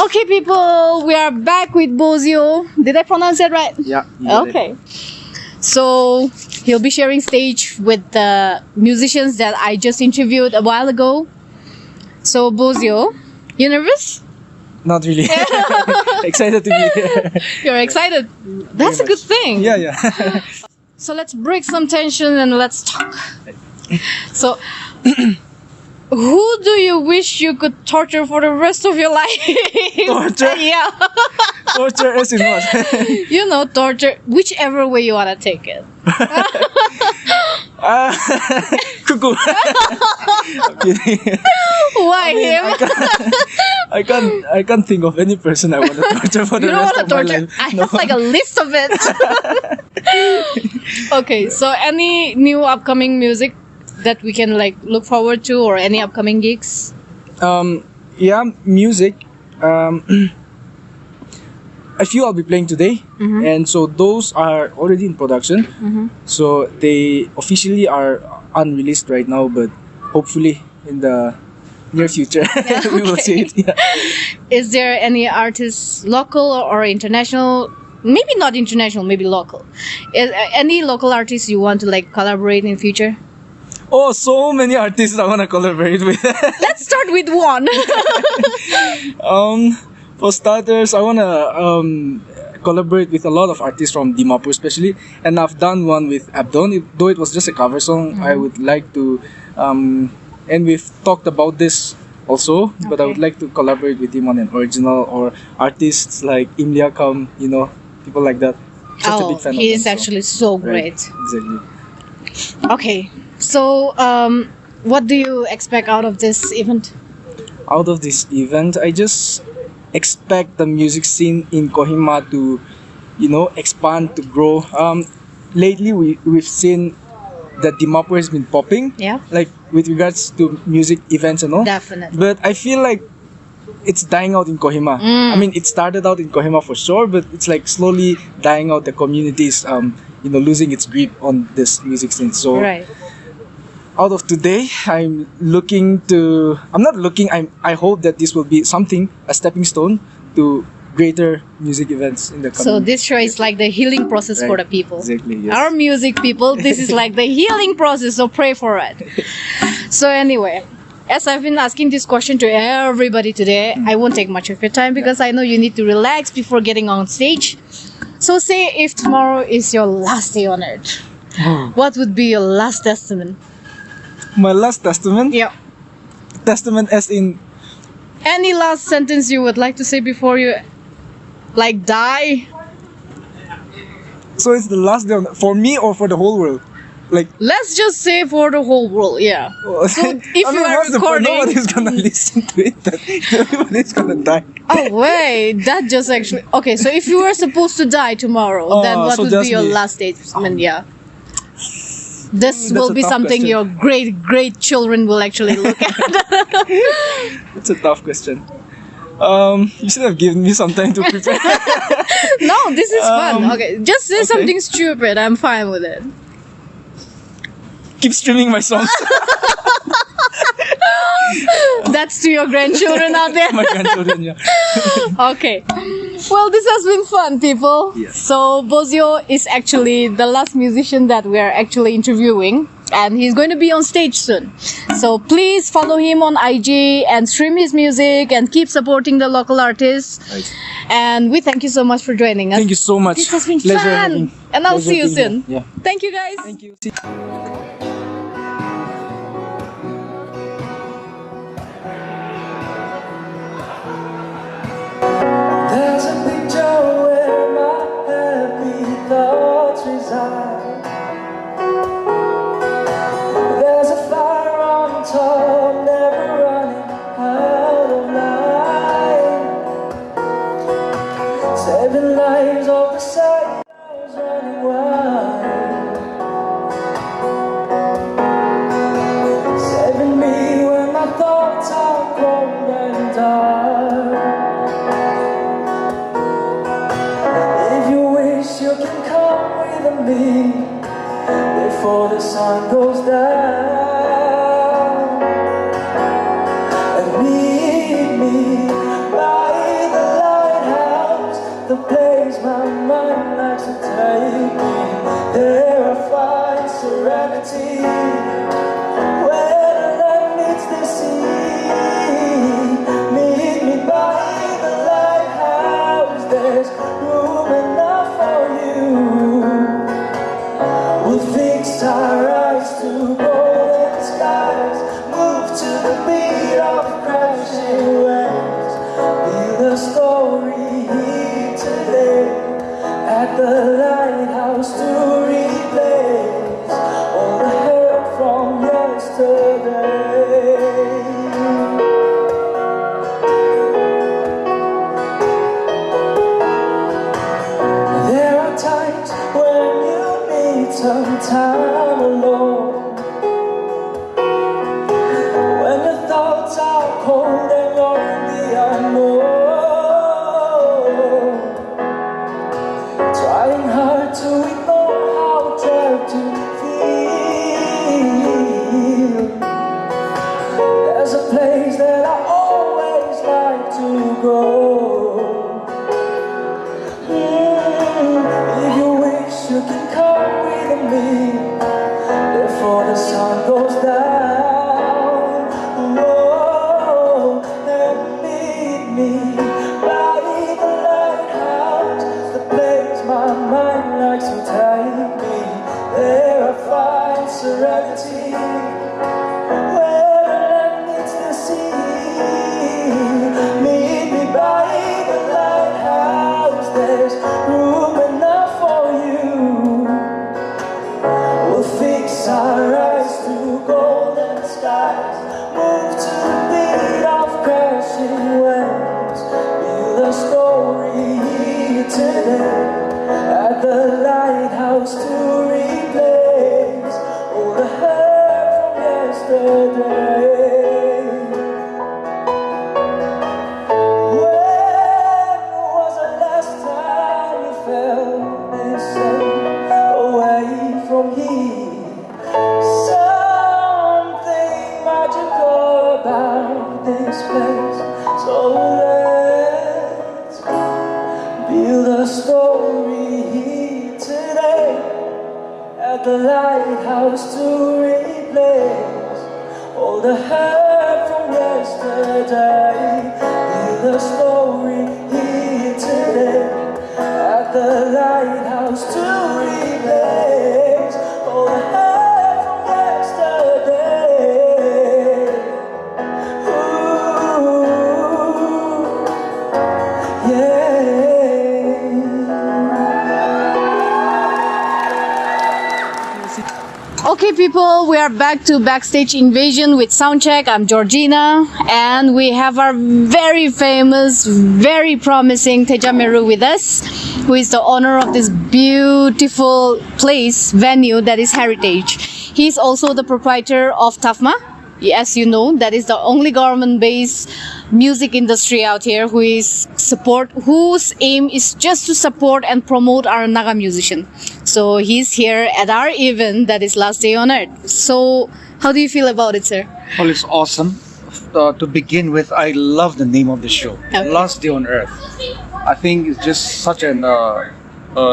Okay, people, we are back with Bozio. Did I pronounce that right? Yeah. Okay. So he'll be sharing stage with the musicians that I just interviewed a while ago. So Bozio, you nervous? Not really. Excited to be here. You're excited. That's a good thing. Yeah. So let's break some tension and let's talk. So, who do you wish you could torture for the rest of your life? Torture? Yeah. Torture as in what? You know, torture, whichever way you want to take it. Koko. I'm kidding. Why him? I can't think of any person I want to torture for the You don't rest want to of my torture? life. I have like a list of it. Okay, so any new upcoming music that we can like look forward to, or any upcoming gigs? Yeah, music. I feel I'll be playing today, and so those are already in production. So they officially are unreleased right now, but hopefully in the near future we will see it. Yeah. Is there any artists, local or international? Maybe not international, maybe local. Any local artists you want to like collaborate in future? Oh, so many artists I want to collaborate with. Let's start with one. For starters, I want to collaborate with a lot of artists from Dimapur especially, and I've done one with Abdon. Though it was just a cover song, I would like to, and we've talked about this also, but I would like to collaborate with him on an original, or artists like Imlia Kam, people like that. Such a big fan he of is them, actually so great. Right, exactly. Okay, so what do you expect out of this event? Out of this event, I just expect the music scene in Kohima to, expand, to grow. Lately, we've seen that Dimapur has been popping, like with regards to music events and all. Definitely. But I feel like it's dying out in Kohima. I mean, it started out in Kohima for sure, but it's like slowly dying out. The community is, losing its grip on this music scene. So. Right. Out of today, I hope that this will be a stepping stone to greater music events in the coming. So this show is like the healing process for the people. Exactly, yes. Our music people, this is like the healing process, so pray for it. So anyway, as I've been asking this question to everybody today, I won't take much of your time because I know you need to relax before getting on stage. So say if tomorrow is your last day on earth, what would be your last testament? My last testament? Yeah. Testament as in... Any last sentence you would like to say before you, like, die? So it's the last day for me or for the whole world? Like... Let's just say for the whole world, yeah. So if you are what's the point? recording... Nobody's gonna listen to it. Everybody's gonna die. Oh, wait. That just actually... Okay, so if you were supposed to die tomorrow, then what would be your last statement? Yeah. This will be something your great children will actually look at. It's a tough question. You should have given me some time to prepare. No, this is fun. Okay, just say something stupid. I'm fine with it. Keep streaming my songs. That's to your grandchildren out there. My grandchildren, yeah. Okay. Well, this has been fun, people. Yes. So Bozio is actually the last musician that we are actually interviewing, and he's going to be on stage soon. So please follow him on IG and stream his music and keep supporting the local artists. Right. And we thank you so much for joining us. Thank you so much. This has been Pleasure fun. And I'll see you being soon. here. Yeah. Thank you, guys. Thank you. There's a picture where my happy thoughts reside. There's a fire on top, never running out of light. 7 lives of the side, running wild. 7 me when my thoughts are cold and dark. You can come with me before the sun goes down, and meet me by the grow. If you wish, you can come with me before the sun goes down. Whoa, and meet me by the lighthouse, the place my mind likes to take me. There I find serenity where the land meets the sea. Meet me by the lighthouse, there's room enough for you. We'll fix our eyes to golden skies, move to the beat of crashing waves, build a story here today at the lighthouse to replace all the hurt from yesterday. When was the last time you felt this safe away from here? Something magical about this place. So let's build a story here today at the lighthouse to replace all the hurt from yesterday. Build a story here today at the lighthouse to replace all the hurt from yesterday. Ooh, yeah. Okay, people, we are back to Backstage Invasion with Soundcheck. I'm Georgina, and we have our very famous, very promising Teja Meru with us, who is the owner of this beautiful place, venue that is heritage. He's also the proprietor of TAFMA. As you know, that is the only government-based music industry out here whose aim is just to support and promote our Naga musician. So he's here at our event that is Last Day on Earth. So how do you feel about it, sir? Well, it's awesome. To begin with, I love the name of the show, Okay. Last Day on Earth. I think it's just such an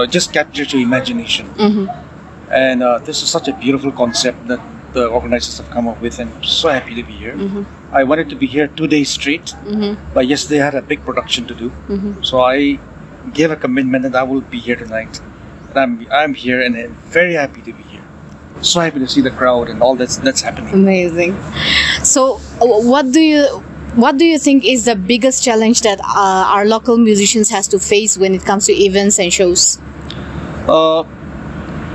just captures your imagination, and this is such a beautiful concept that the organizers have come up with, and I'm so happy to be here. I wanted to be here 2 days straight, but yesterday I had a big production to do, so I gave a commitment that I will be here tonight. And I'm here and I'm very happy to be here. So happy to see the crowd and all that's happening. Amazing. So what do you think is the biggest challenge that our local musicians has to face when it comes to events and shows?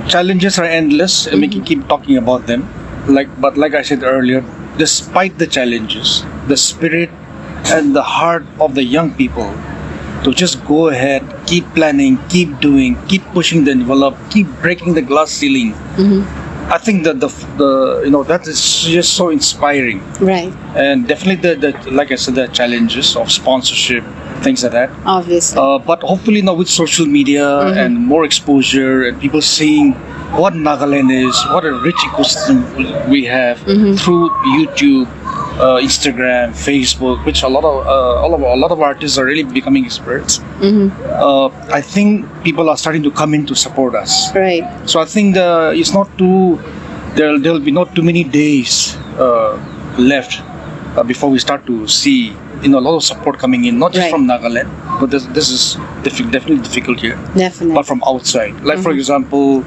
Challenges are endless, and we can keep talking about them. But like I said earlier, despite the challenges, the spirit and the heart of the young people to just go ahead, keep planning, keep doing, keep pushing the envelope, keep breaking the glass ceiling. I think that that is just so inspiring. Right. And definitely the like I said, the challenges of sponsorship, things like that. Obviously. But hopefully now with social media and more exposure and people seeing what Nagaland is, what a rich ecosystem we have through YouTube, Instagram, Facebook, which a lot of artists are really becoming experts. I think people are starting to come in to support us. Right. So I think it's not too. There'll be not too many days left before we start to see a lot of support coming in, not just from Nagaland, but this is definitely difficult here. Definitely. But from outside, like for example,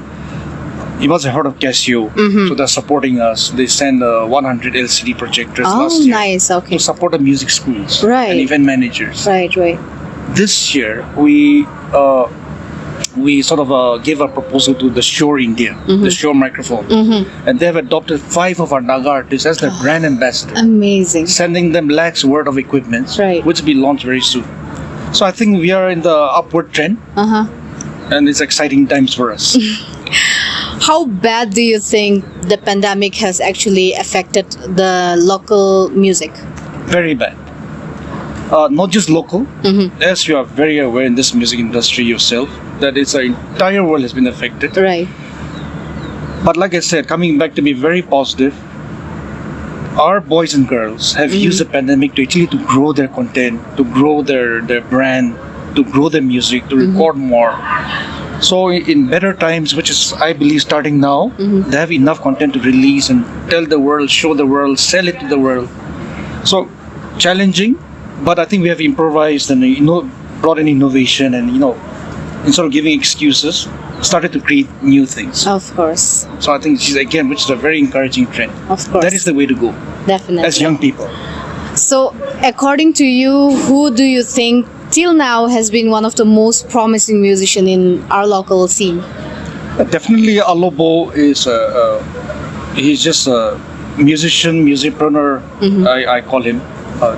you must have heard of Casio. So they're supporting us. They send 100 LCD projectors last year nice. Okay. to support the music schools Right. and event managers. Right. This year we sort of gave a proposal to the Shure India, the Shure microphone, and they have adopted 5 of our Naga artists as their brand ambassador, Amazing. sending them lakhs worth of equipment, Right. which will be launched very soon. So I think we are in the upward trend, and it's exciting times for us. How bad do you think the pandemic has actually affected the local music? Very bad. Not just local, as you are very aware in this music industry yourself, that it's the entire world has been affected. Right. But like I said, coming back to be very positive, our boys and girls have used the pandemic to actually to grow their content, to grow their brand, to grow their music, to record more. So in better times, which is I believe starting now, they have enough content to release and tell the world, show the world, sell it to the world. So challenging, but I think we have improvised and brought in innovation, and instead of giving excuses, started to create new things. Of course. So I think which is a very encouraging trend. Of course. That is the way to go Definitely. as young people. So, according to you, who do you think till now has been one of the most promising musician in our local scene? Definitely, Alobo is he's just a musician, musicpreneur. I call him.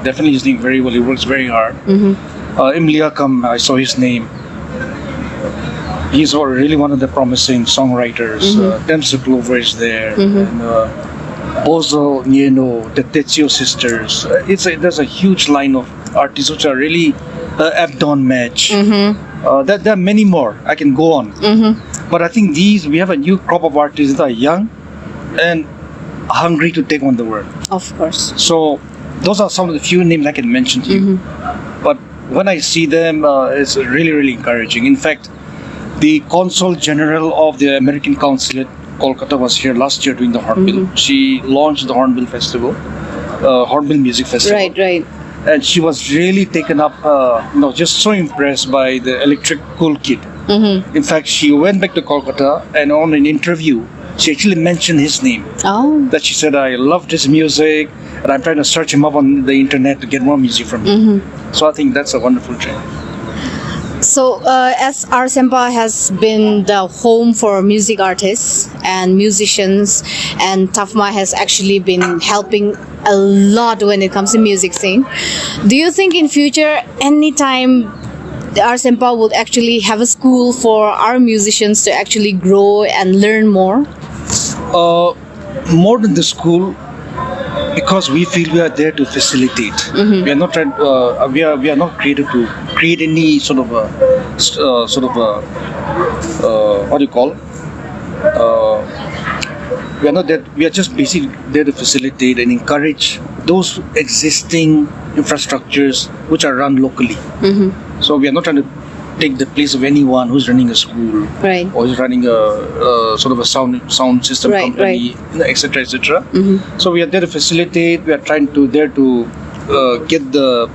Definitely, he's doing very well. He works very hard. Imliakam, I saw his name. He's really one of the promising songwriters. Temsa Clover is there. And, Bozio, Nienu, the Tetsuo sisters. There's a huge line of artists which are really Abdon, Mech. There are many more. I can go on. But I think we have a new crop of artists that are young and hungry to take on the world. Of course. So those are some of the few names I can mention to you. But when I see them, it's really, really encouraging. In fact, the Consul General of the American Consulate, Kolkata, was here last year doing the Hornbill. She launched the Hornbill Festival, Hornbill Music Festival. Right. And she was really taken up, just so impressed by the electric cool kid. In fact, she went back to Kolkata, and on an interview, she actually mentioned his name. Oh. That she said, I loved his music, and I'm trying to search him up on the internet to get more music from him. So I think that's a wonderful trend. So, as our Sempa has been the home for music artists and musicians, and Tafma has actually been helping a lot when it comes to music scene, do you think in future, anytime our Sempa would actually have a school for our musicians to actually grow and learn more? More than the school, because we feel we are there to facilitate. We are not trying. We are not created to create any sort of what do you call? We are not there. We are just basically there to facilitate and encourage those existing infrastructures which are run locally. So we are not trying to take the place of anyone who's running a school, Right. or is running a sort of a sound system company, etc., etc. So we are there to facilitate. We are trying to get the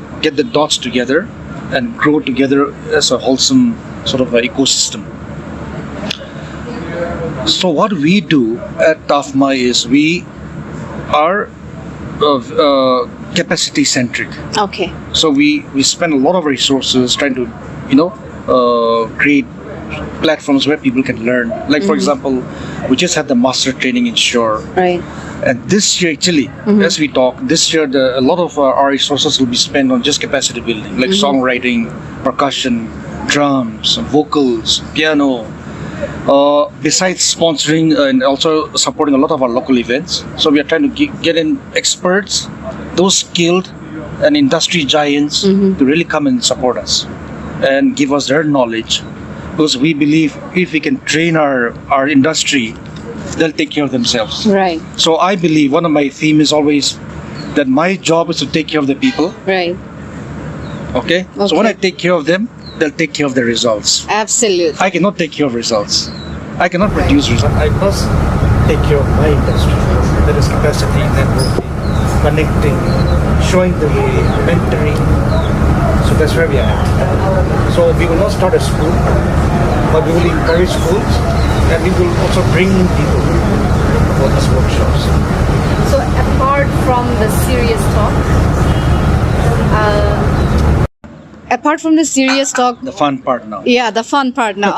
dots together and grow together as a wholesome sort of ecosystem. So what we do at Tafma is we are capacity centric. Okay. So we spend a lot of resources trying to create platforms where people can learn. Like for example, we just had the master training in Shore. Right. And this year actually, as we talk, this year a lot of our resources will be spent on just capacity building, like songwriting, percussion, drums, vocals, piano. Besides sponsoring and also supporting a lot of our local events. So we are trying to get in experts, those skilled and industry giants to really come and support us and give us their knowledge, because we believe if we can train our industry, they'll take care of themselves. Right. So I believe one of my theme is always that my job is to take care of the people. Right. Okay? So when I take care of them, they'll take care of the results. Absolutely. I cannot take care of results. I cannot produce results. I must take care of my industry. That is capacity, networking, connecting, showing the way, mentoring. So that's where we are at. So we will not start a school, but we will encourage schools, and we will also bring in people for these workshops. So apart from the serious talk, The fun part now. yeah, the fun part now.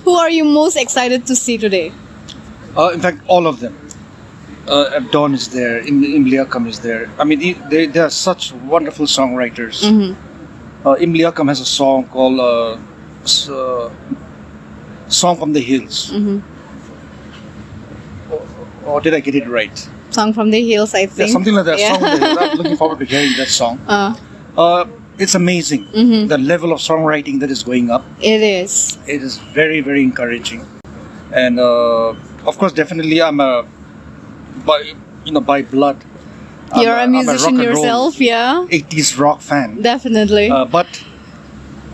Who are you most excited to see today? In fact, all of them. Abdon is there, Imliakam is there. I mean, they are such wonderful songwriters. Imliakam has a song called Song from the Hills. Or did I get it right? Song from the Hills, I think. Yeah, something like that. Yeah. Song from the Hills. I'm looking forward to hearing that song. It's amazing, the level of songwriting that is going up. It is. It is very, very encouraging. And of course, definitely by blood. You're a I'm musician rock and roll yourself, yeah? 80s rock fan. Definitely. But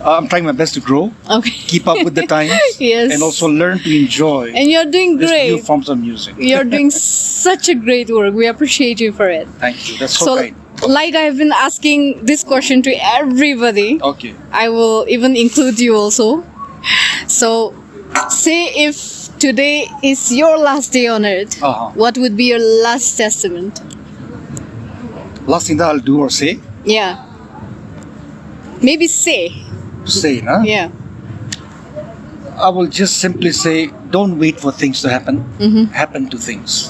I'm trying my best to grow, Okay. keep up with the times, Yes. and also learn to enjoy And you're doing these new great. forms of music. You're doing such a great work. We appreciate you for it. Thank you. That's so, So, kind. like I've been asking this question to everybody, Okay. I will even include you also. So, say if today is your last day on earth, Uh-huh. what would be your last testament? Last thing that I'll do or say, Yeah. Maybe say. huh? Yeah. I will just simply say, don't wait for things to happen. Mm-hmm. Happen to things.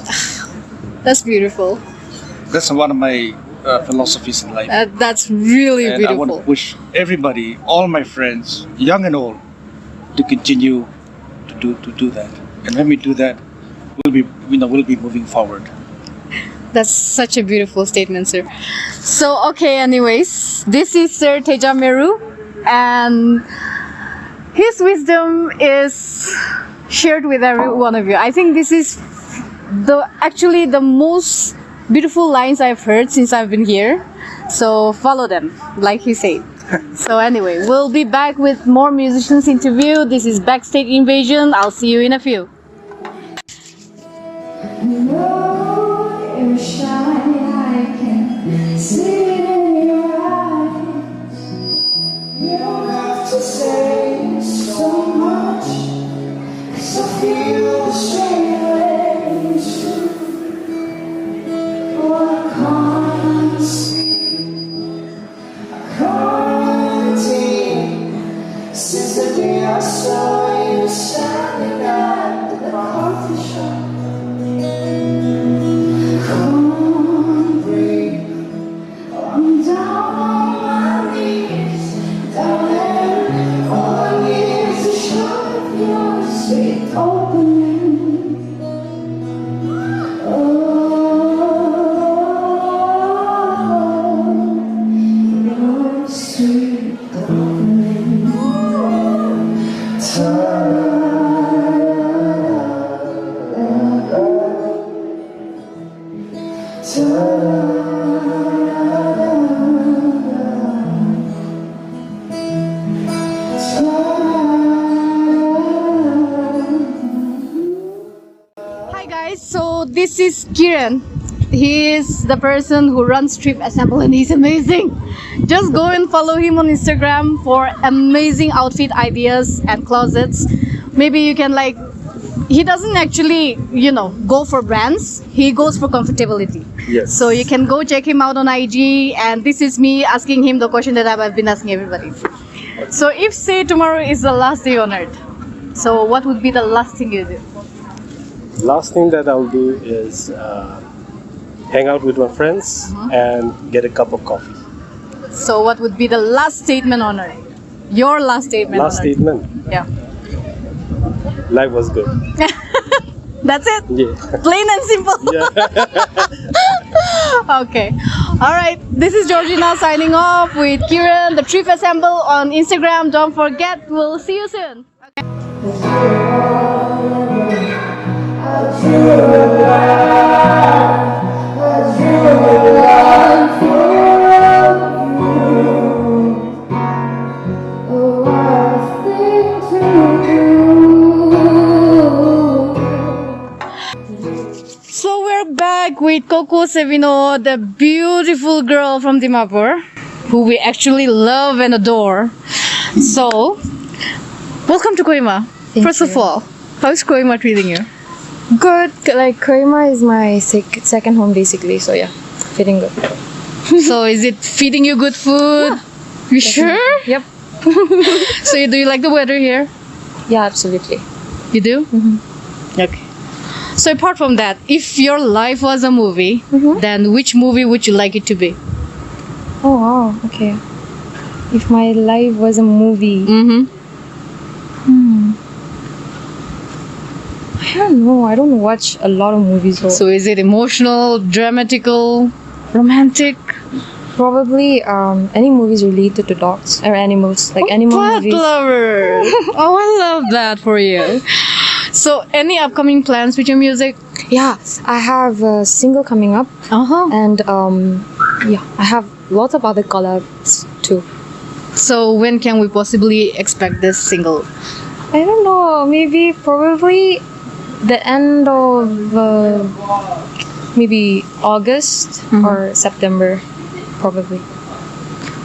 That's beautiful. That's one of my philosophies in life. That's really And I want beautiful. to push everybody, all my friends, young and old, to continue to do that. And when we do that, we'll be moving forward. That's such a beautiful statement, sir. So, okay, anyways, this is Sir Teja Meru, and his wisdom is shared with every one of you. I think this is actually the most beautiful lines I've heard since I've been here. So follow them, like he said. So anyway, we'll be back with more musicians interview. This is Backstage Invasion. I'll see you in a few. You're shining, I can see it in your eyes. You don't have to say so much, 'cause I feel the same way too. Oh, I can't see, I can't see. Since the day I saw you standing at the coffee shop. I'm down on my knees, darling. All I need is a shot of your sweet opening. Oh, your sweet opening. Hi guys, so this is Kiran. He is the person who runs Trip Assemble and he's amazing. Just go and follow him on Instagram for amazing outfit ideas and closets. Maybe you can he doesn't actually, go for brands. He goes for comfortability. Yes. So you can go check him out on IG, and this is me asking him the question that I've been asking everybody. So if say tomorrow is the last day on earth, so what would be the last thing you do? Last thing that I'll do is hang out with my friends and get a cup of coffee. So what would be the last statement on earth? Your last statement Last on earth. statement. Yeah. Life was good. That's it? Yeah. Plain and simple. Yeah. Okay. All right. This is Georgina signing off with Kiran, the Trip Assemble on Instagram. Don't forget, we'll see you soon. So we're back with Koko Savino, the beautiful girl from Dimapur, who we actually love and adore. So, welcome to Kohima. First of all, how's Kohima treating you? Good. Like Kohima is my second home basically. So yeah, feeling good. So is it feeding you good food? You sure? Yep. So do you like the weather here? Yeah, absolutely. You do? Okay. So apart from that, if your life was a movie, then which movie would you like it to be? Oh wow. Okay. If my life was a movie, I don't know. I don't watch a lot of movies. So is it emotional, dramatical, romantic? Probably any movies related to dogs or animals, like animal Pet movies. lover. Oh, I love that for you. So, any upcoming plans with your music? Yeah, I have a single coming up, and yeah, I have lots of other collabs too. So, when can we possibly expect this single? I don't know, maybe probably the end of maybe August or September, probably.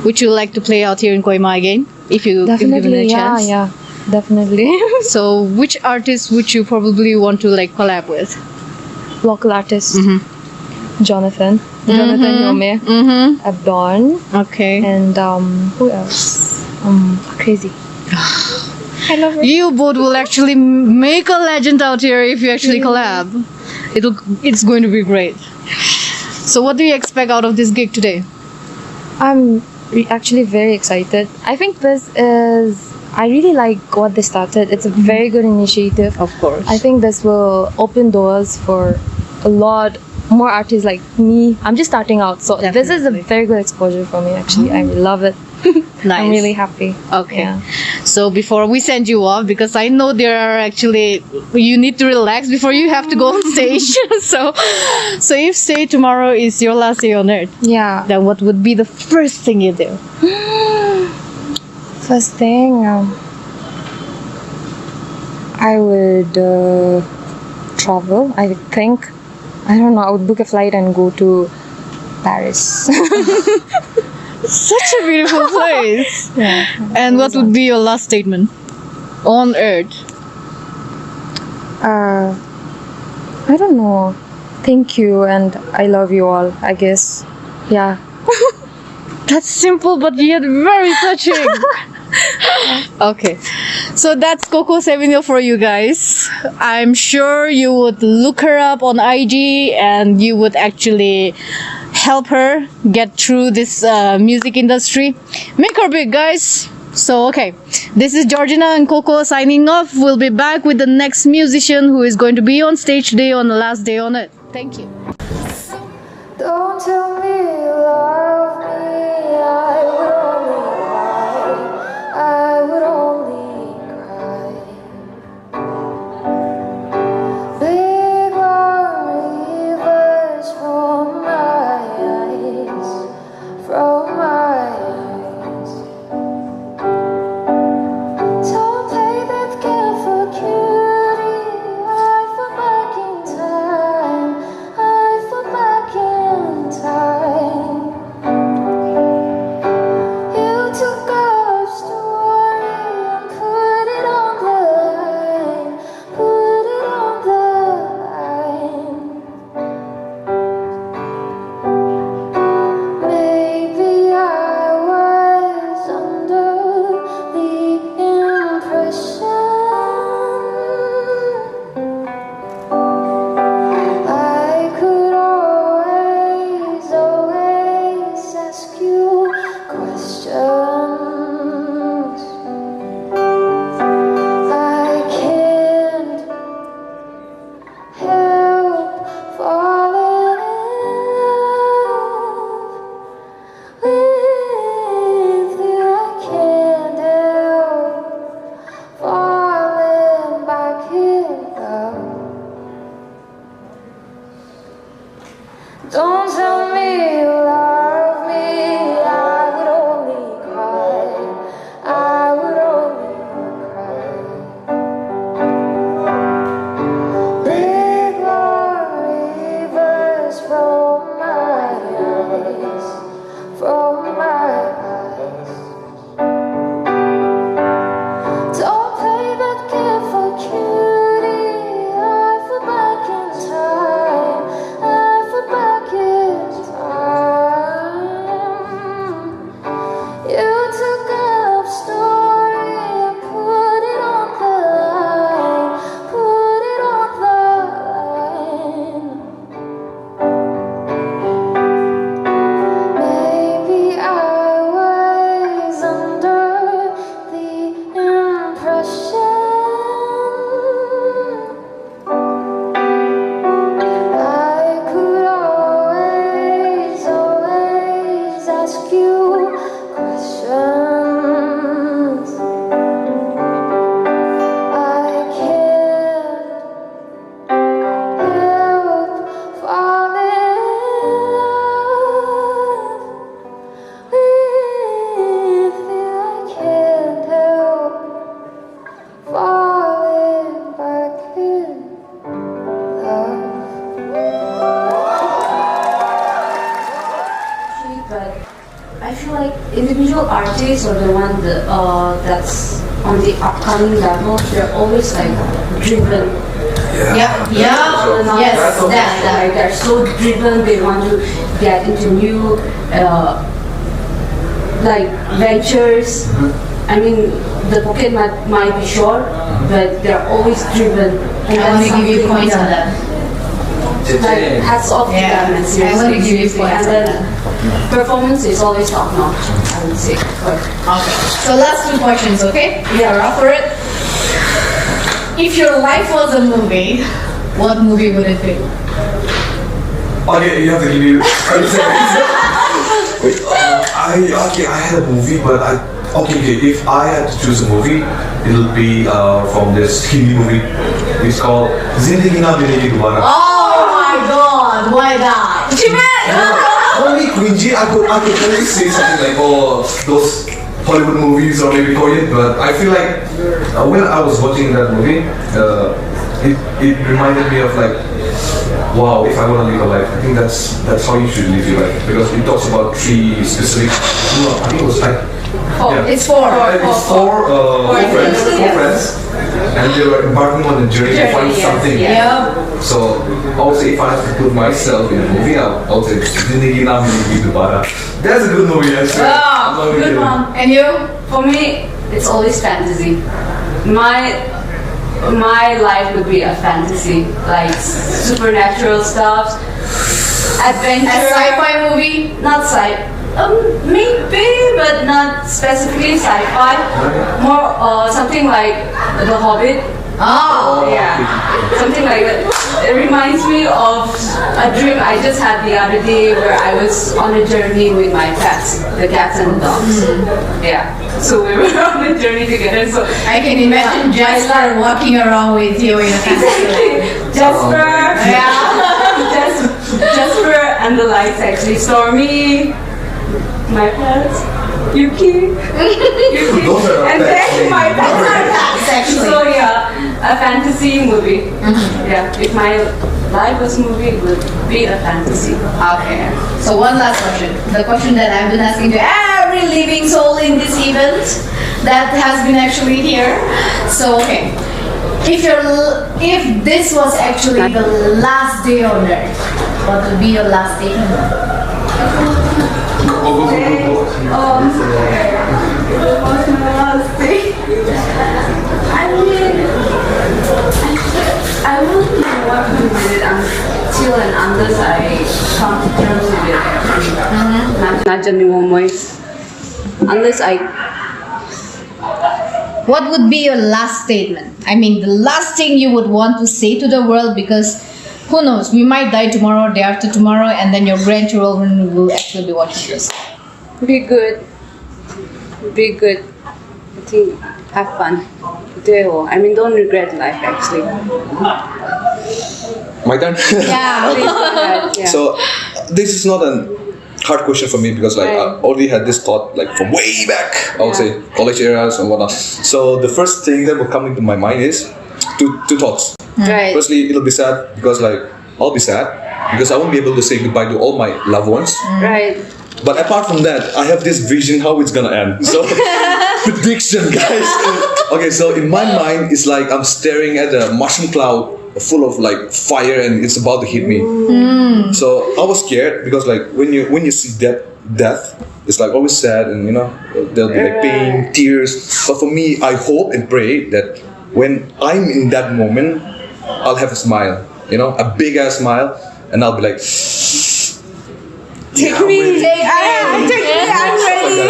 Would you like to play out here in Kohima again? If you given a chance? Yeah, definitely. So, which artist would you probably want to like collab with? Local artist, Jonathan Yome, Abdon, Okay. and who else? Crazy. I love her. You both will actually make a legend out here if you actually collab. It's going to be great. So, what do you expect out of this gig today? I'm actually very excited. I think I really like what they started. It's a very good initiative. Of course. I think this will open doors for a lot more artists like me. I'm just starting out, so this is a Definitely. very good exposure for me actually. I love it. Nice. I'm really happy. Okay. Yeah. So before we send you off, because I know there are actually you need to relax before you have to go on stage. so if say tomorrow is your last day on earth, Yeah. then what would be the first thing you do? First thing, I would travel. I think. I don't know. I would book a flight and go to Paris. Such a beautiful place. Yeah. And what would be your last statement on earth? I don't know. Thank you and I love you all, I guess. Yeah. That's simple but yet very touching. Okay, so that's Koko Savino for you guys. I'm sure you would look her up on IG and you would actually help her get through this music industry. Make her big, guys. So, okay, this is Georgina and Koko signing off. We'll be back with the next musician who is going to be on stage today on the last day on it. Thank you. Don't tell me you love me, I would only lie, I would only cry. Big long rivers from my eyes, from my eyes. Don't play that game for cutie, I fall back in time, I fall back in time. artists or the one that's on the upcoming level, they're always like driven. Yeah. Yes, that. Like, they're so driven. They want to get into new like ventures. I mean, the pocket might be short, but they're always driven. And I want to give you points on that. Like, hats off to them, and seriously. I want to give you points And on then that. performance is always top notch, I would say. But Okay. So last 2 questions, okay? yeah, Up for it. If your life was a movie, what movie would it be? Okay, you have to give me 30 seconds. Wait, I had a movie, but if I had to choose a movie, it'll be from this Hindi movie. It's called Zindagi Na Milegi Dobara. Oh my god, why that? Only cringy, I could only say something like, oh, those Hollywood movies or maybe Korean, but I feel like when I was watching that movie, it reminded me of like, wow, if I want to live a life, I think that's how you should live your life, because it talks about 3 specific, I think it was like, It's 4. it's four friends, and they were embarking on a journey to find something. Yep. So I would say if I have to put myself in a movie, I would say Zindagi Na Milegi Dobara. That's a good movie, yes. Oh, good one. And you? for me, it's always fantasy. My life would be a fantasy, like supernatural stuff, adventure. A sci-fi movie? Not maybe, but not specifically sci-fi. More something like The Hobbit. Oh. Yeah, something like that. It reminds me of a dream I just had the other day where I was on a journey with my pets, the cats and the dogs. Yeah, so we were on a journey together. So I can imagine Jasper walking around with you in a fantasy. Jasper, Jasper and the lights actually. Stormy, my pets, Yuki, and then my pets are cats actually. So yeah, a fantasy movie. Yeah, if my life was a movie, it would be a fantasy. Okay. So one last question. The question that I've been asking to every living soul in this event that has been actually here. So okay. If this was actually the last day on Earth, what would be your last statement? What was my last day? I mean, I won't know what to do with it until and unless I come to terms with it. Not just one way. Unless I. What would be your last statement? I mean, the last thing you would want to say to the world, because who knows, we might die tomorrow, day after tomorrow, and then your grandchildren will actually be watching this. Be good. Be good. I think have fun. I mean, don't regret life actually. My turn? Yeah. Yeah. So this is not a hard question for me, because like I already had this thought like from way back, I would say college eras and whatnot. So the first thing that will come into my mind is two thoughts. Right. Firstly, it'll be sad because like I'll be sad because I won't be able to say goodbye to all my loved ones. Right. But apart from that, I have this vision how it's gonna end. So prediction, guys. Okay, so in my mind, it's like I'm staring at a mushroom cloud full of like fire, and it's about to hit me. So I was scared because like when you see death, it's like always sad, and you know there'll be like pain, tears. But for me, I hope and pray that when I'm in that moment, I'll have a smile, you know, a big ass smile, and I'll be like, Take me. I'm ready.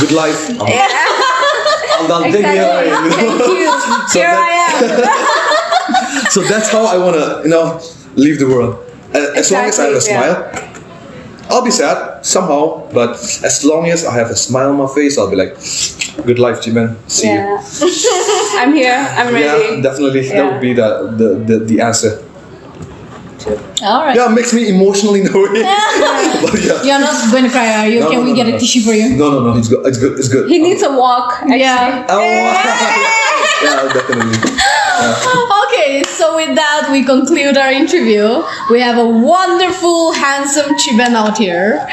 good life. I'll take me away. You know? Thank you. So Here I am. So that's how I wanna, you know, leave the world. As long as I have a smile, I'll be sad somehow, but as long as I have a smile on my face, I'll be like, good life, Jiman. See you. I'm here. I'm ready. Yeah, definitely. That would be the answer. All right. Yeah, it makes me emotional in a way. But yeah. You're not going to cry, are you? No, Can no, we no, get no. a tissue for you? No, it's good. It's good. He needs a walk. Actually. Yeah. Oh, Yeah, definitely. Okay, so with that, we conclude our interview. We have a wonderful, handsome Chiban out here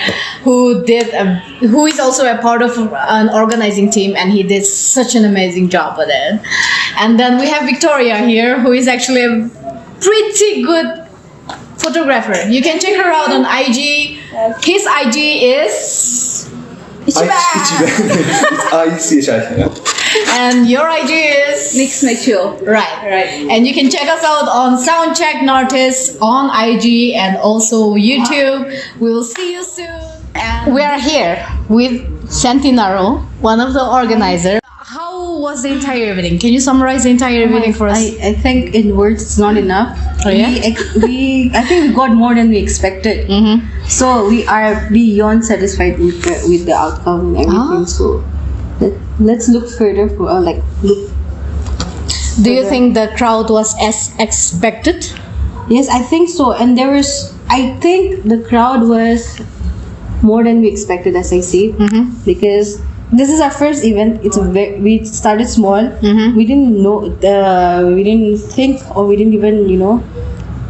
who is also a part of an organizing team, and he did such an amazing job with it. And then we have Victoria here, who is actually a pretty good photographer. You can check her out on IG. His IG is Ichiban. It's ICHI. And your IG is Mix Mitchell. right. And you can check us out on Soundcheck Nortis on IG and also YouTube. We will see you soon. And we are here with Senti Naro, one of the organizers. How was the entire evening? Can you summarize the entire evening for us? I think in words it's not enough. Oh, yeah? I think we got more than we expected. Mm-hmm. So we are beyond satisfied with the outcome and everything. So let's look further for Do you think the crowd was as expected? Yes, I think so. And I think the crowd was more than we expected, as I say, because this is our first event. We started small. We didn't know. We didn't think, or we didn't even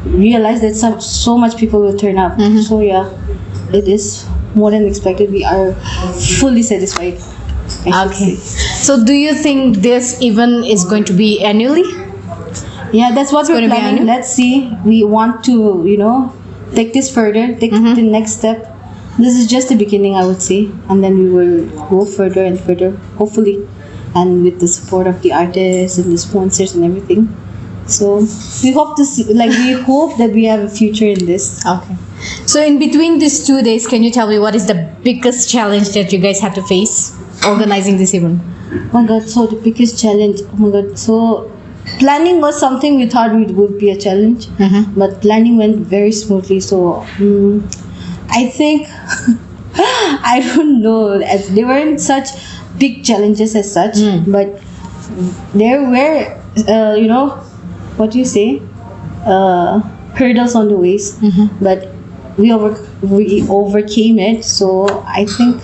realize that so much people will turn up. So yeah, it is more than expected. We are fully satisfied. Okay. So do you think this event is going to be annually? Yeah, that's what we're planning. Let's see. We want to take this further, take the next step. This is just the beginning, I would say, and then we will go further and further, hopefully, and with the support of the artists and the sponsors and everything. So we hope to see, we hope that we have a future in this. Okay. So in between these 2 days, can you tell me what is the biggest challenge that you guys had to face organizing this event? Oh my God! So the biggest challenge. Oh my God! So planning was something we thought would be a challenge, but planning went very smoothly. So. I think I don't know. They weren't such big challenges as such, but there were, what do you say, hurdles on the ways. But we overcame it. So I think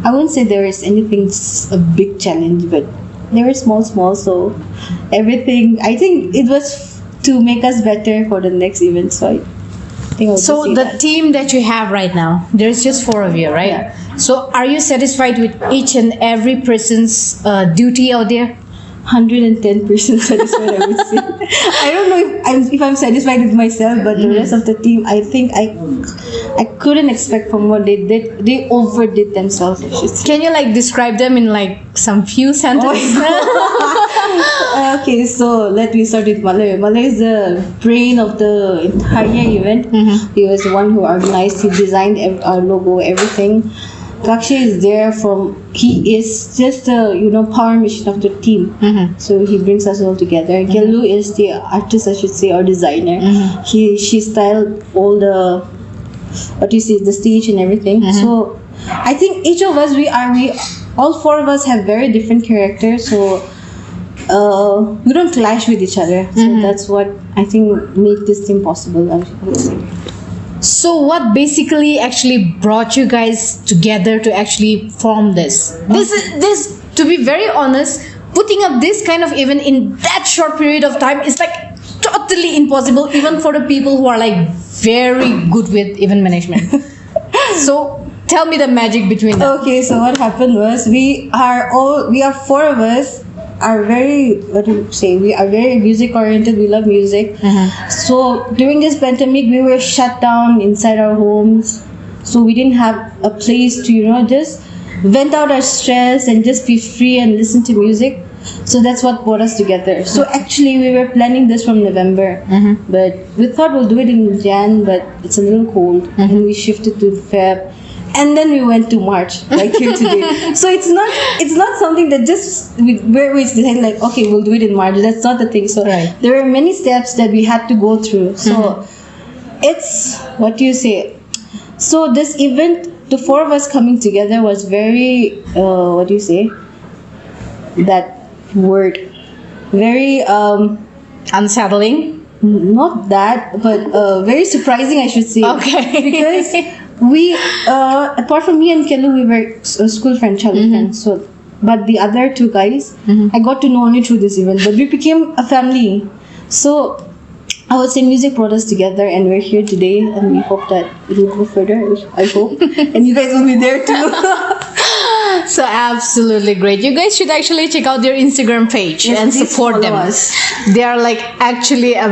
I wouldn't say there is anything a big challenge, but they were small. So everything. I think it was to make us better for the next event. So the team that you have right now, there's just 4 of you, right? Yeah. So are you satisfied with each and every person's duty out there? 110% satisfied, I would say. I don't know if I'm satisfied with myself, but the rest of the team, I think I couldn't expect from what they did. They overdid themselves, I should say. Can you describe them in some few sentences? Okay, so let me start with Malay. Malay is the brain of the entire event. He was the one who organized. He designed our logo, everything. Kakshay is there he is just the power machine of the team. So he brings us all together. Gelu is the artist, I should say, or designer. She styled all the the stage and everything. So I think each of us all 4 of us have very different characters. So we don't clash with each other. So that's what I think made this thing possible, I would say. So what basically actually brought you guys together to actually form this? This, to be very honest, putting up this kind of event in that short period of time is totally impossible, even for the people who are very good with event management. So tell me the magic between them. Okay, so what happened was we are 4 of us are very, we are very music oriented. We love music. So during this pandemic, we were shut down inside our homes. So we didn't have a place to, just vent out our stress and just be free and listen to music. So that's what brought us together. So actually, we were planning this from November, but we thought we'll do it in Jan, but it's a little cold, and we shifted to Feb. And then we went to March, here today. So it's not something that just we decided okay, we'll do it in March. That's not the thing. So there were many steps that we had to go through. So it's So this event, the 4 of us coming together was very that word, very unsettling. Not that, but very surprising, I should say. Okay. Because we, apart from me and Kelu, we were school friends, childhood friends. So but the other two guys, I got to know only through this event. But we became a family. So I would say music brought us together, and we're here today, and we hope that it will go further. I hope, and you guys will be there too. So absolutely great. You guys should actually check out their Instagram page and please support them. follow us. They are like actually a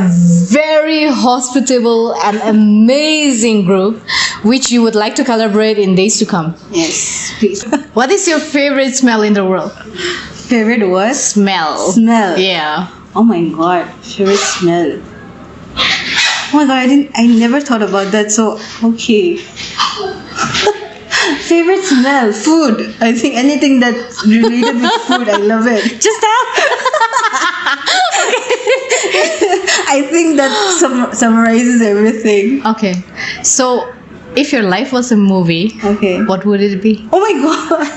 very hospitable and amazing group, which you would like to collaborate in days to come. Yes, please. What is your favorite smell in the world? Favorite was Smell. smell. Yeah. Oh my god, favorite smell. Oh my god, I never thought about that. So okay. Favorite smell, food. I think anything that's related with food, I love it. Just that. I think that summarizes everything. Okay. So, if your life was a movie, Okay. what would it be? Oh my god.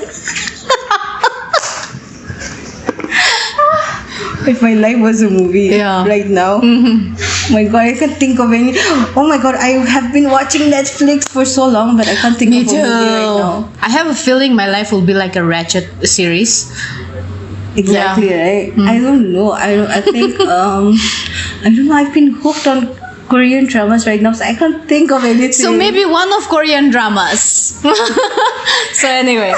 If my life was a movie Yeah. right now, oh my god, I can't think of any. Oh my god, I have been watching Netflix for so long, but I can't think Me of a too. movie right now. I have a feeling my life will be like a Ratchet series. Exactly right. I don't know. I think I don't know. I've been hooked on Korean dramas right now, so I can't think of anything. So maybe one of Korean dramas. So anyway,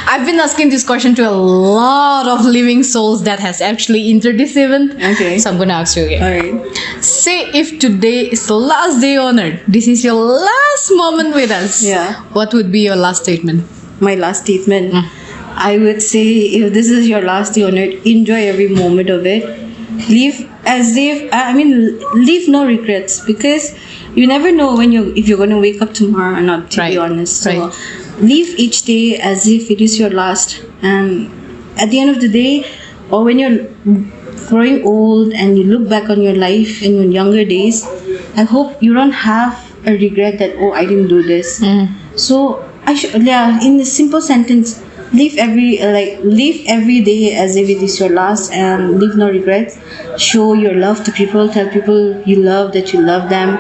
I've been asking this question to a lot of living souls that has actually entered this event. Okay. So I'm gonna ask you again. Alright. Say if today is the last day on earth, this is your last moment with us. Yeah. What would be your last statement? My last statement. I would say, if this is your last day on earth, enjoy every moment of it. Live as if leave no regrets, because you never know if you're gonna wake up tomorrow or not. To be Right, honest, so right. live each day as if it is your last. And at the end of the day, or when you're growing old and you look back on your life in your younger days, I hope you don't have a regret that, oh, I didn't do this. So in a simple sentence, live every day as if it is your last, and leave no regrets. Show your love to people. Tell people you love them,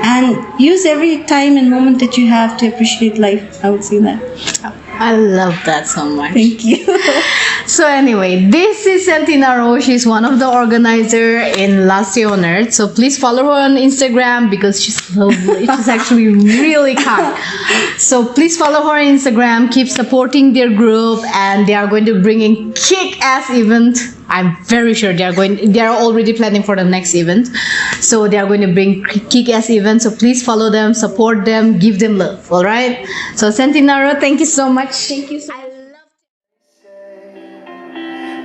and use every time and moment that you have to appreciate life. I would say that. I love that so much. Thank you. So anyway, this is Senti Naro. She's one of the organizer in Last Day on Earth. So please follow her on Instagram because she's lovely. She's actually really kind. So please follow her on Instagram. Keep supporting their group, and they are going to bring in kick-ass event. I'm very sure they are already planning for the next event. So they are going to bring kick-ass events. So please follow them, support them, give them love. All right. So Senti Naro, thank you so much. Thank you so much.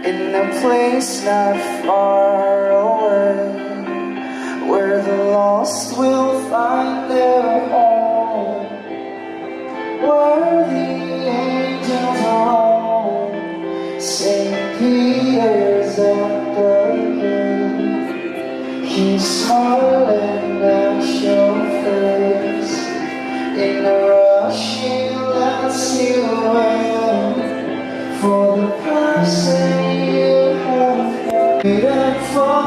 In a place not far away, where the lost will find their home, where the angels roam. St. Peter's at the gate. He's smiling at your face. In a rush he lets you in for the person you have waited for.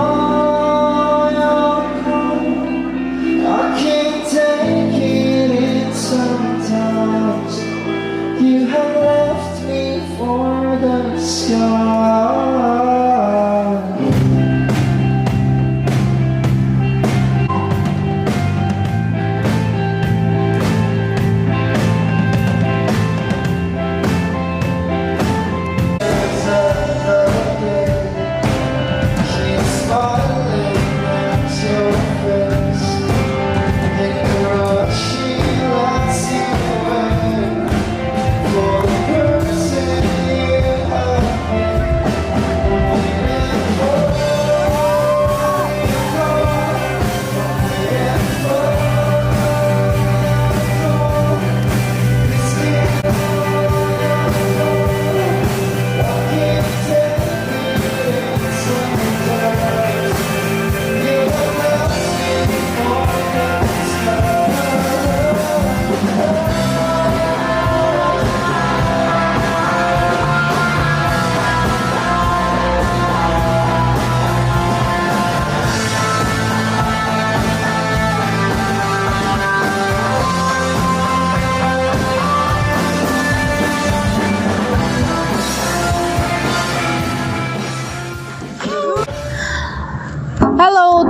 Your call, I can't take it in sometimes. You have left me for the sky. For the person you have been.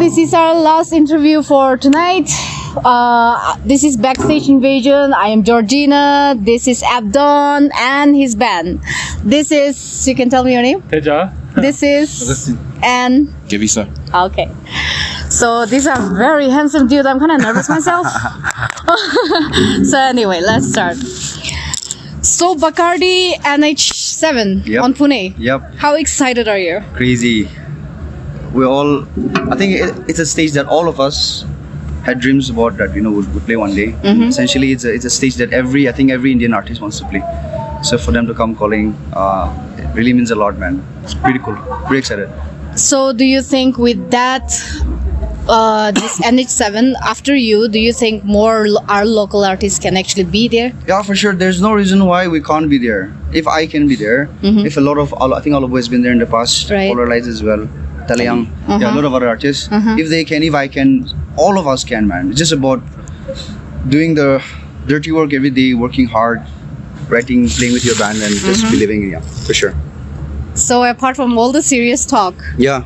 this is our last interview for tonight. This is Backstage Invasion. I am Georgina. This is Abdon and his band. This is, you can tell me your name? Teja. This is and Gavisa. okay. So these are very handsome dude. I'm kind of nervous myself. So anyway, let's start. So Bacardi NH7 Yep. on Pune. Yep, How excited are you? crazy. We're all. I think it's a stage that all of us had dreams about that would play one day. Essentially, it's a stage that I think every Indian artist wants to play. So for them to come calling, it really means a lot, man. It's pretty cool. Pretty excited. So do you think with that, this NH7 after you, do you think more our local artists can actually be there? Yeah, for sure. There's no reason why we can't be there. If I can be there, if a lot of, I think all of us has been there in the past, Right. Polar Lights as well, Talayang, yeah, a lot of other artists. If they can, if I can, all of us can, man. It's just about doing the dirty work every day, working hard, writing, playing with your band, and just believing, yeah, for sure. So apart from all the serious talk, Yeah,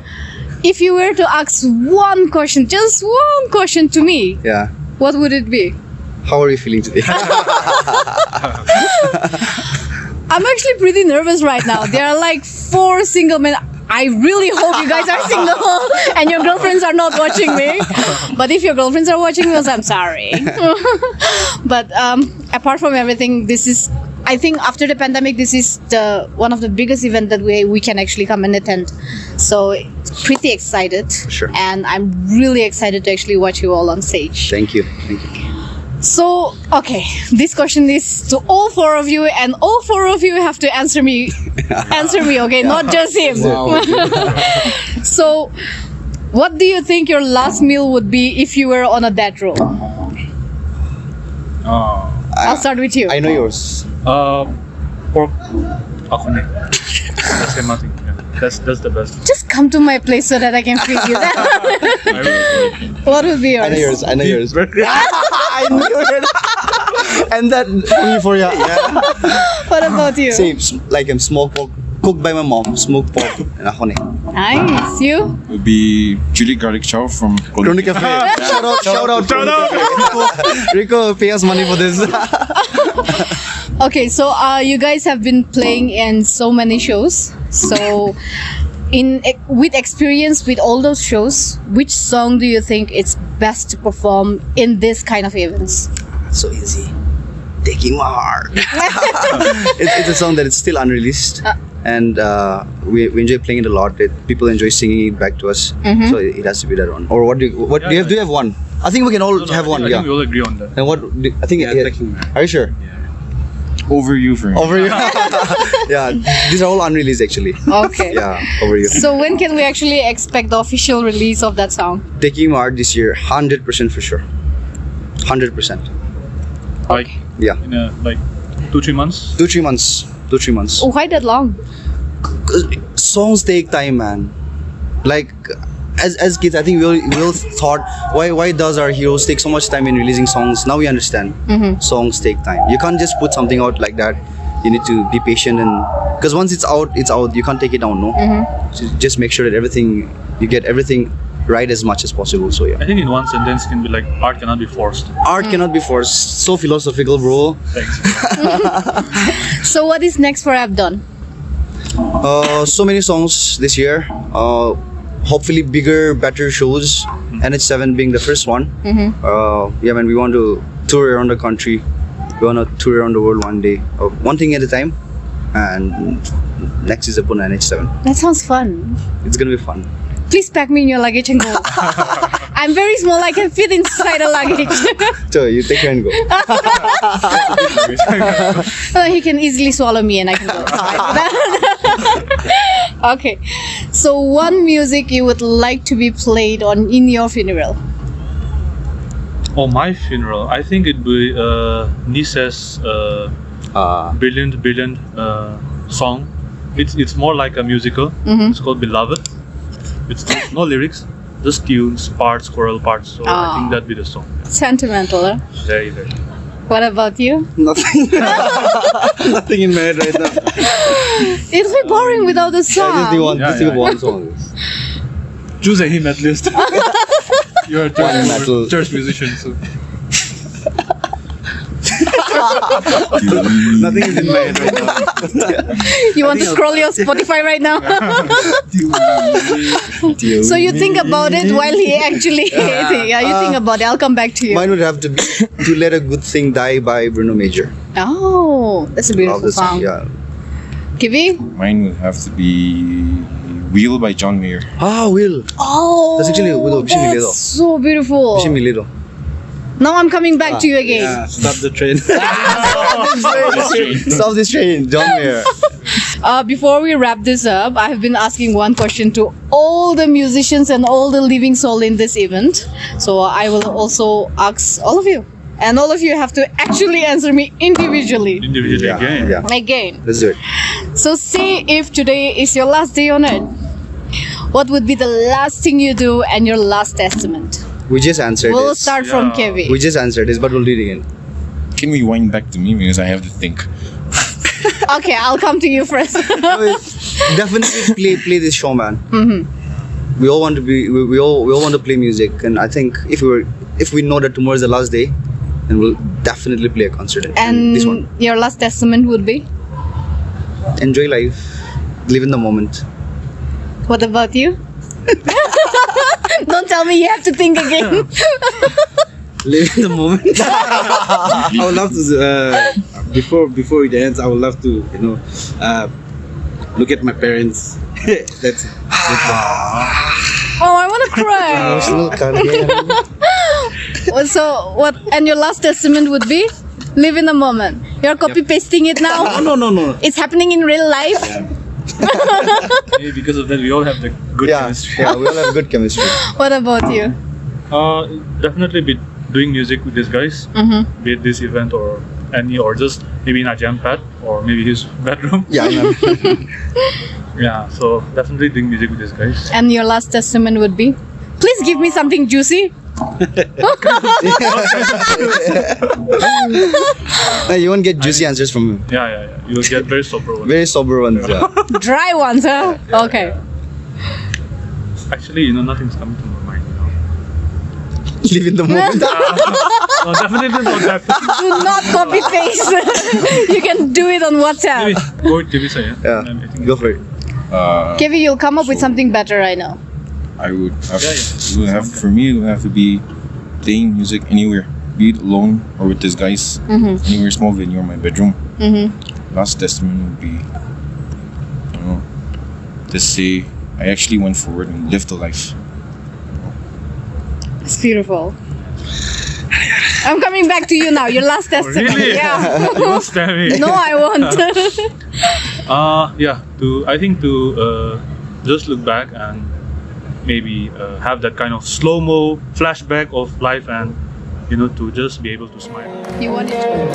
if you were to ask one question, just one question to me, yeah. what would it be? How are you feeling today? I'm actually pretty nervous right now. There are like 4 single men. I really hope you guys are single and your girlfriends are not watching me. But if your girlfriends are watching me, I'm sorry. But apart from everything, this is, I think after the pandemic, this is the one of the biggest event that we can actually come and attend. So pretty excited. Sure. And I'm really excited to actually watch you all on stage. Thank you. Thank you. So, okay, this question is to all 4 of you, and all 4 of you have to answer me. Answer me, okay? Not just him. So, what do you think your last meal would be if you were on a death row? I'll start with you. I know yours. Pork akone. That's the thing. Yeah. That's the best. Just come to my place so that I can feed you. What would be yours? I know yours. I knew it. And that for you. Yeah. What about you? Same, like smoked pork, cooked by my mom, smoked pork and akone. Nice. You? Would be chili garlic chow from Crony Cafe. Shout out. Rico, pay us money for this. Okay, so you guys have been playing in so many shows. So, with experience with all those shows, which song do you think it's best to perform in this kind of events? So easy. Taking my heart. It's a song that is still unreleased. And we enjoy playing it a lot. People enjoy singing it back to us. So it has to be that one. Or what do you have? Do you have one? I think we can all have one. I think we all agree on that. And I think are you sure? Over You for me. Over You. Yeah, these are all unreleased actually. Okay. Yeah, Over You. So when can we actually expect the official release of that song? Taking my heart this year, 100% for sure. 100%. Like Yeah. in like 2-3 months. 2-3 months. 2-3 months. Oh, why that long? Songs take time, man. Like as kids, I think we all thought why does our heroes take so much time in releasing songs? Now we understand. Songs take time. You can't just put something out like that. You need to be patient, and because once it's out, it's out. You can't take it down, no. So just make sure that you get everything right as much as possible. So yeah. I think in one sentence can be like art cannot be forced. Art cannot be forced. So philosophical, bro. Thanks. So what is next for Abdon? So many songs this year. Hopefully bigger, better shows. NH7 being the first one. Yeah, man, we want to tour around the country. We want to tour around the world one day. One thing at a time. And next is upon NH7. That sounds fun. It's gonna be fun. Please pack me in your luggage and go. I'm very small. I can fit inside a luggage. So you take care and go. He can easily swallow me and I can go. Okay. So one music you would like to be played in your funeral? Oh, my funeral. I think it'd be Nice's brilliant song. It's more like a musical. It's called Beloved. It's no lyrics, just tunes, parts, choral parts. So I think that'd be the song. Sentimental, huh? Very, very. What about you? Nothing. Nothing in my head right now. It'll be boring without a song. Just think of one song. choose a hymn at least. You're a One metal. church musician, so. Nothing is in my head right now. You want to scroll your Spotify right now? So you think about it while he actually you think about it. I'll come back to you. Mine would have to be "To Let a Good Thing Die" by Bruno Major. Oh, that's a Love beautiful this song. Yeah. Kiwi? Mine would have to be Wheel by John Mayer. Ah, Will. Oh, That's actually that's so beautiful. Fishing me little. Now I'm coming back to you again. Yeah, stop the train. Stop this train, John Mayer. Before we wrap this up, I have been asking one question to all the musicians and all the living soul in this event. So I will also ask all of you. And all of you have to actually answer me individually. Individually again. Yeah. Again. Let's do it. So say if today is your last day on earth, what would be the last thing you do and your last testament? We just answered We'll this. start from Kevi. We just answered this, but we'll read it again. Can we wind back to me because I have to think? Okay, I'll come to you first. Definitely play this show, man. Mm-hmm. We all want to be. We all want to play music, and I think if we know that tomorrow is the last day, then we'll definitely play a concert. And this one, your last testament would be? enjoy life, live in the moment. What about you? Don't tell me you have to think again. Live in the moment. I would love to before it ends. I would love to look at my parents. That's Oh, I want to cry. So what? And your last testament would be? Live in the moment. You're copy pasting it now. No. It's happening in real life. Maybe because of that, we all have the good chemistry. Yeah, we all have good chemistry. What about you? Definitely be doing music with these guys, be it this event or any, or just maybe in a jam pad or maybe his bedroom. Yeah, man. Yeah, so definitely doing music with these guys. And your last testament would be? Please give me something juicy. No, you won't get juicy answers from him. Yeah. You'll get very sober ones. Very sober ones. Yeah. Dry ones, huh? Okay. Actually, nothing's coming to my mind. Live in the moment. No, definitely not that. Do not copy paste. You can do it on WhatsApp. Maybe go with TV, yeah. Yeah, go for it. Kevi, you'll come up with something better, I know. I would have, it would have for me. It would have to be playing music anywhere, be it alone or with these guys. Anywhere, small venue or my bedroom. Last testament would be, to say I actually went forward and lived the life. It's beautiful. I'm coming back to you now. Your last testament. Really? Yeah. You won't spare me. No, I won't. I think to just look back and maybe have that kind of slow-mo flashback of life, and to just be able to smile. You want it to.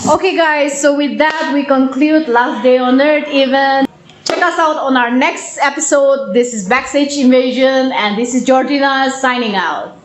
Okay guys, so with that we conclude Last Day on Earth event. Check us out on our next episode. This is Backstage Invasion and this is Jordina signing out.